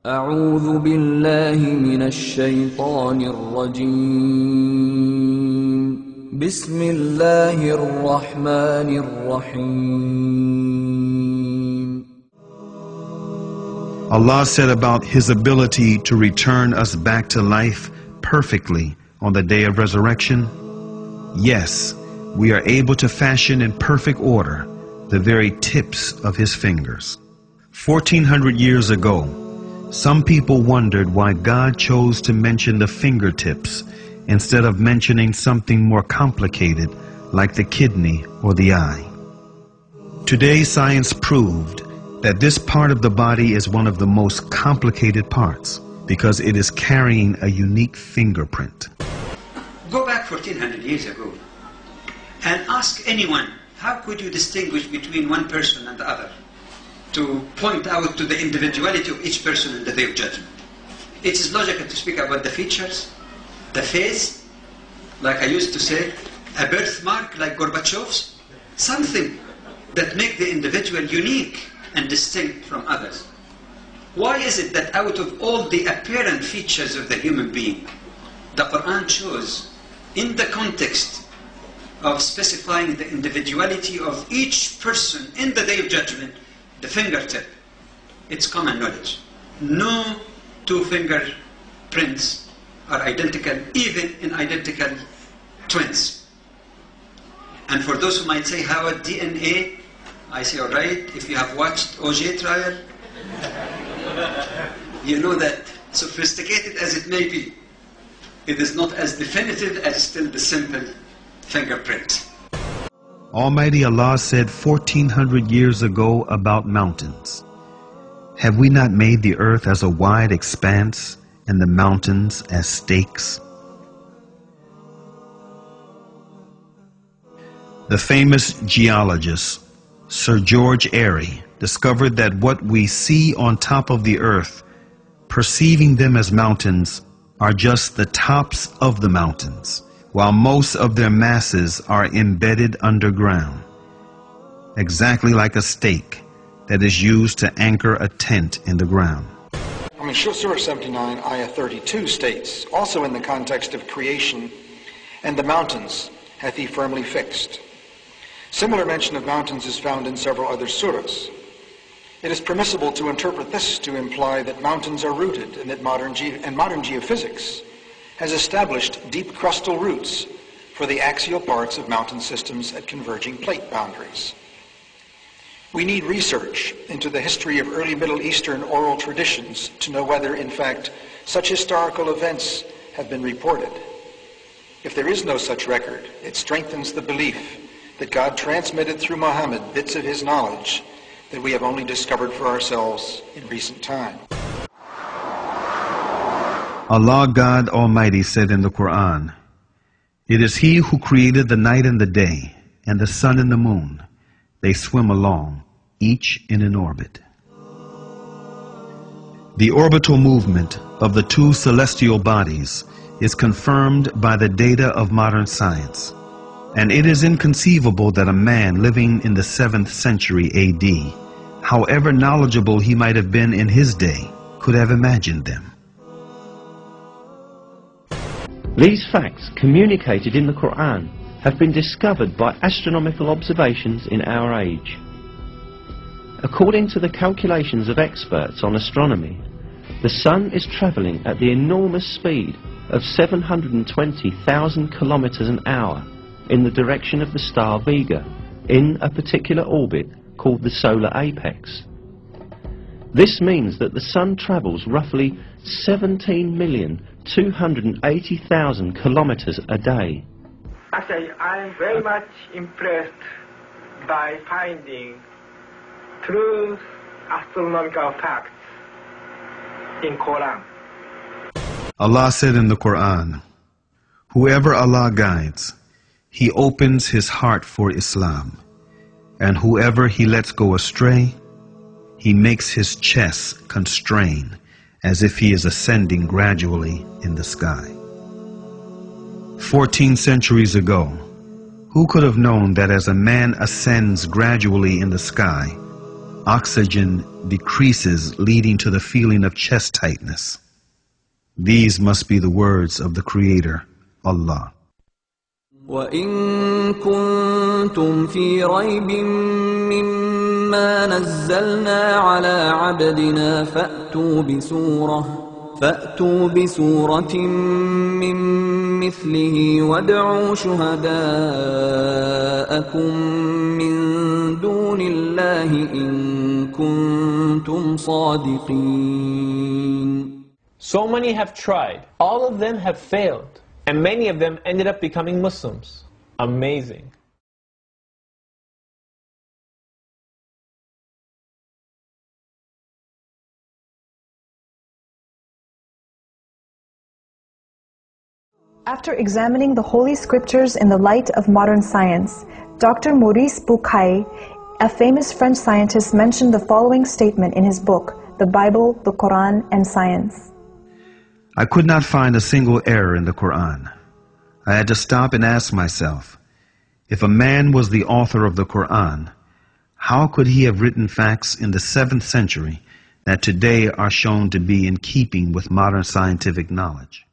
أعوذ بالله من الشيطان الرجيم بسم الله الرحمن الرحيم. Allah said about His ability to return us back to life perfectly on the day of resurrection, yes, we are able to fashion in perfect order the very tips of His fingers. 1400 years ago, some people wondered why God chose to mention the fingertips instead of mentioning something more complicated like the kidney or the eye. Today, science proved that this part of the body is one of the most complicated parts because it is carrying a unique fingerprint. Go back 1400 years ago and ask anyone, how could you distinguish between one person and the other? To point out to the individuality of each person in the day of judgment. It is logical to speak about the features, the face, like I used to say, a birthmark like Gorbachev's, something that make the individual unique and distinct from others. Why is it that out of all the apparent features of the human being, the Quran chose, in the context of specifying the individuality of each person in the day of judgment, the fingertip? It's common knowledge. No two fingerprints are identical, even in identical twins. And for those who might say, how about DNA? I say, all right, if you have watched OJ trial, you know that sophisticated as it may be, it is not as definitive as still the simple fingerprint. Almighty Allah said 1400 years ago about mountains, "Have we not made the earth as a wide expanse and the mountains as stakes?" The famous geologist Sir George Airy discovered that what we see on top of the earth, perceiving them as mountains, are just the tops of the mountains, while most of their masses are embedded underground, exactly like a stake that is used to anchor a tent in the ground. Surah 79, Ayah 32 states, also in the context of creation, "And the mountains hath He firmly fixed." Similar mention of mountains is found in several other surahs. It is permissible to interpret this to imply that mountains are rooted and that modern geophysics has established deep crustal roots for the axial parts of mountain systems at converging plate boundaries. We need research into the history of early Middle Eastern oral traditions to know whether, in fact, such historical events have been reported. If there is no such record, it strengthens the belief that God transmitted through Muhammad bits of his knowledge that we have only discovered for ourselves in recent time. Allah God Almighty said in the Quran, "It is He who created the night and the day, and the sun and the moon. They swim along, each in an orbit." The orbital movement of the two celestial bodies is confirmed by the data of modern science, and it is inconceivable that a man living in the 7th century AD, however knowledgeable he might have been in his day, could have imagined them. These facts communicated in the Quran have been discovered by astronomical observations in our age. According to the calculations of experts on astronomy, the Sun is travelling at the enormous speed of 720,000 kilometers an hour in the direction of the star Vega, in a particular orbit called the solar apex. This means that the Sun travels roughly 17,280,000 kilometers a day. Actually, I'm very much impressed by finding true astronomical facts in Quran. Allah said in the Quran, "Whoever Allah guides, He opens his heart for Islam, and whoever He lets go astray, He makes his chest constrain as if he is ascending gradually in the sky." 14 centuries ago, who could have known that as a man ascends gradually in the sky, oxygen decreases, leading to the feeling of chest tightness. These must be the words of the Creator, Allah. وَإِن كُنتُمْ فِي رَيْبٍ مِّمَّا نَزَّلْنَا عَلَى عَبْدِنَا فَأْتُوا بِسُورَةٍ مِّن مِّثْلِهِ وَادْعُوا شُهَدَاءَكُم مِّن دُونِ اللَّهِ إِن كُنتُمْ صَادِقِينَ. So many have tried. All of them have failed. And many of them ended up becoming Muslims. Amazing. After examining the Holy Scriptures in the light of modern science, Dr. Maurice Bucaille, a famous French scientist, mentioned the following statement in his book, The Bible, the Quran, and Science. I could not find a single error in the Quran. I had to stop and ask myself, if a man was the author of the Quran, how could he have written facts in the 7th century that today are shown to be in keeping with modern scientific knowledge?